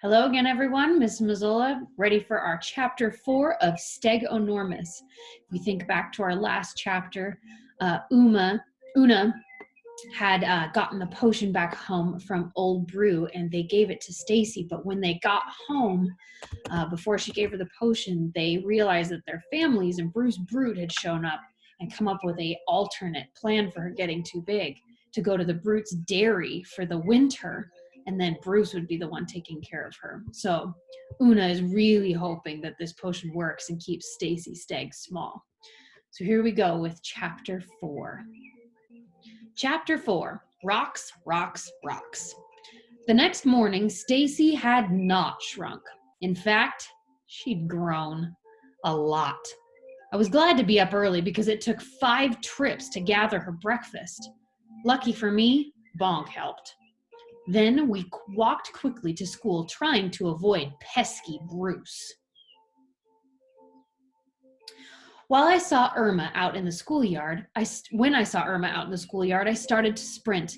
Hello again, everyone. Miss Mazzola, ready for our chapter 4 of Steg-o-normous. If we think back to our last chapter, Una had gotten the potion back home from Old Brew, and they gave it to Stacy. But when they got home, before she gave her the potion, they realized that their families and Bruce Brute had shown up and come up with a alternate plan for her getting too big, to go to the Brute's dairy for the winter, and then Bruce would be the one taking care of her. So Una is really hoping that this potion works and keeps Stacy Steg small. So here we go with chapter 4. Chapter 4, Rocks, Rocks, Rocks. The next morning, Stacy had not shrunk. In fact, she'd grown a lot. I was glad to be up early because it took 5 trips to gather her breakfast. Lucky for me, Bonk helped. Then we walked quickly to school, trying to avoid pesky Bruce. When I saw Irma out in the schoolyard, I started to sprint.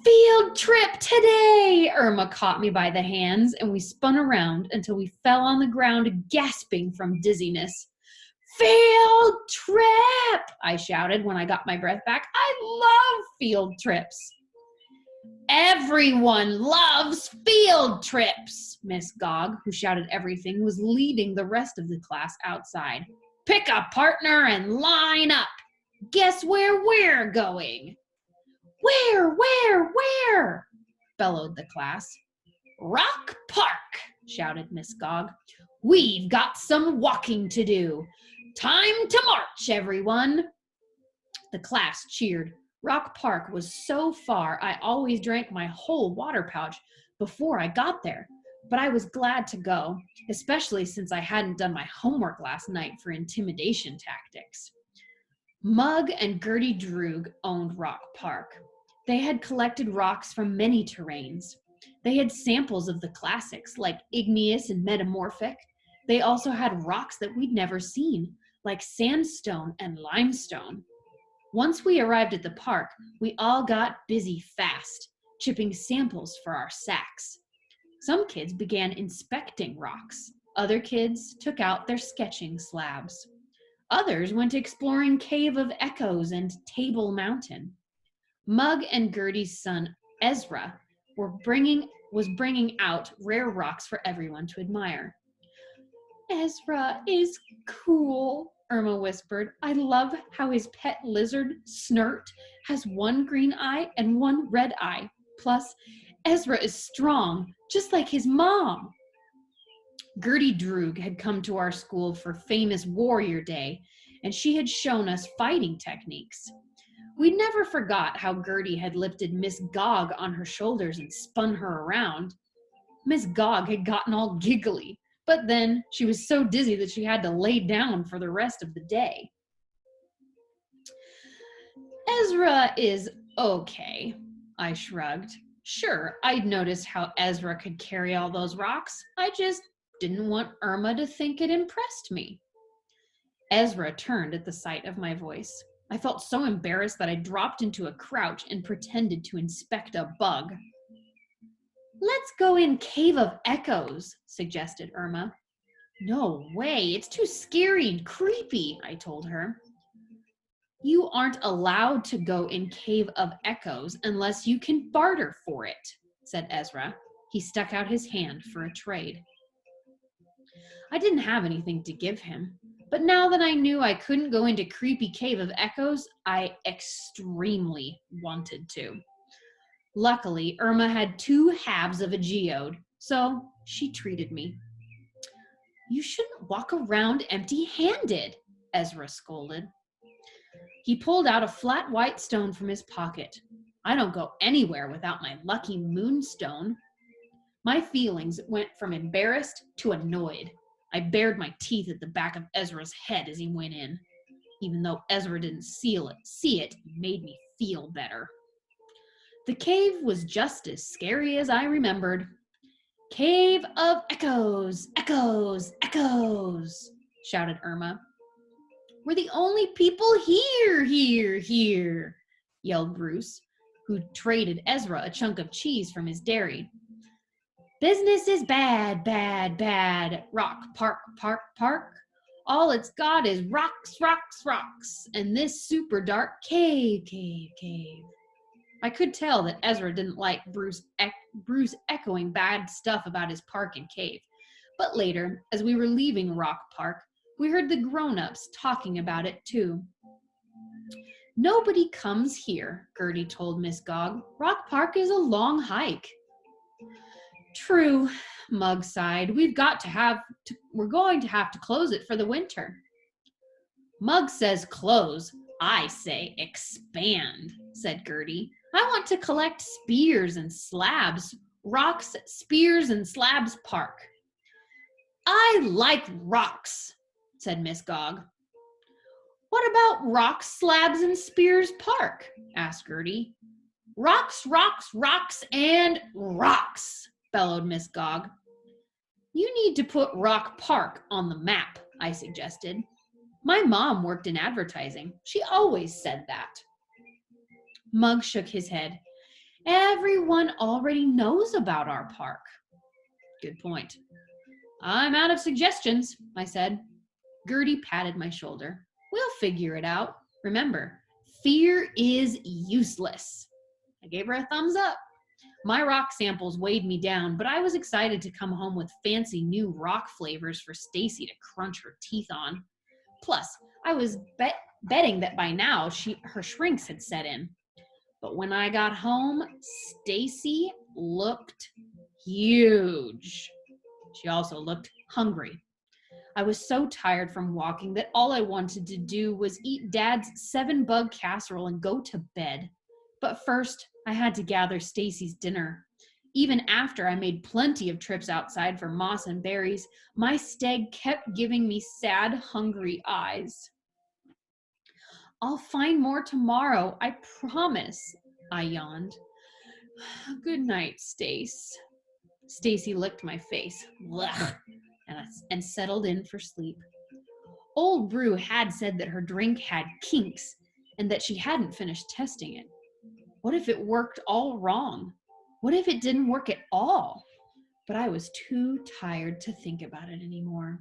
Field trip today! Irma caught me by the hands, and we spun around until we fell on the ground, gasping from dizziness. Field trip! I shouted when I got my breath back. I love field trips. Everyone loves field trips. Miss Gog, who shouted everything, was leading the rest of the class outside. Pick a partner and line up. Guess where we're going? Where? Bellowed the class. Rock Park, shouted Miss Gog. We've got some walking to do. Time to march, everyone. The class cheered. Rock Park was so far, I always drank my whole water pouch before I got there. But I was glad to go, especially since I hadn't done my homework last night for intimidation tactics. Mug and Gertie Droog owned Rock Park. They had collected rocks from many terrains. They had samples of the classics, like igneous and metamorphic. They also had rocks that we'd never seen, like sandstone and limestone. Once we arrived at the park, we all got busy fast, chipping samples for our sacks. Some kids began inspecting rocks. Other kids took out their sketching slabs. Others went exploring Cave of Echoes and Table Mountain. Mug and Gertie's son, Ezra, was bringing out rare rocks for everyone to admire. Ezra is cool, Irma whispered. I love how his pet lizard, Snert, has one green eye and one red eye. Plus, Ezra is strong, just like his mom. Gertie Droog had come to our school for famous Warrior Day, and she had shown us fighting techniques. We never forgot how Gertie had lifted Miss Gog on her shoulders and spun her around. Miss Gog had gotten all giggly, but then she was so dizzy that she had to lay down for the rest of the day. Ezra is okay, I shrugged. Sure, I'd noticed how Ezra could carry all those rocks. I just didn't want Irma to think it impressed me. Ezra turned at the sight of my voice. I felt so embarrassed that I dropped into a crouch and pretended to inspect a bug. Let's go in Cave of Echoes, suggested Irma. No way, it's too scary and creepy, I told her. You aren't allowed to go in Cave of Echoes unless you can barter for it, said Ezra. He stuck out his hand for a trade. I didn't have anything to give him, but now that I knew I couldn't go into creepy Cave of Echoes, I extremely wanted to. Luckily, Irma had 2 halves of a geode, so she treated me. You shouldn't walk around empty-handed, Ezra scolded. He pulled out a flat white stone from his pocket. I don't go anywhere without my lucky moonstone. My feelings went from embarrassed to annoyed. I bared my teeth at the back of Ezra's head as he went in. Even though Ezra didn't see it made me feel better. The cave was just as scary as I remembered. Cave of Echoes, Echoes, Echoes, shouted Irma. We're the only people here, yelled Bruce, who traded Ezra a chunk of cheese from his dairy. Business is bad, bad, bad. Rock, park, park, park. All it's got is rocks, rocks, rocks, and this super dark cave, cave, cave. I could tell that Ezra didn't like Bruce echoing bad stuff about his park and cave. But later, as we were leaving Rock Park, we heard the grown-ups talking about it too. Nobody comes here, Gertie told Miss Gog. Rock Park is a long hike. True, Mug sighed. We're going to have to close it for the winter. Mug says close. I say expand, said Gertie. I want to collect spears and slabs. Rocks, Spears, and Slabs Park. I like rocks, said Miss Gog. What about Rocks, Slabs, and Spears Park? Asked Gertie. Rocks, rocks, rocks, and rocks, bellowed Miss Gog. You need to put Rock Park on the map, I suggested. My mom worked in advertising. She always said that. Mug shook his head. Everyone already knows about our park. Good point. I'm out of suggestions, I said. Gertie patted my shoulder. We'll figure it out. Remember, fear is useless. I gave her a thumbs up. My rock samples weighed me down, but I was excited to come home with fancy new rock flavors for Stacy to crunch her teeth on. Plus, I was betting that by now her shrinks had set in. But when I got home, Stacy looked huge. She also looked hungry. I was so tired from walking that all I wanted to do was eat Dad's 7-bug casserole and go to bed. But first, I had to gather Stacy's dinner. Even after I made plenty of trips outside for moss and berries, my steg kept giving me sad, hungry eyes. I'll find more tomorrow, I promise, I yawned. Good night, Stace. Stacy licked my face and settled in for sleep. Old Brew had said that her drink had kinks and that she hadn't finished testing it. What if it worked all wrong? What if it didn't work at all? But I was too tired to think about it anymore.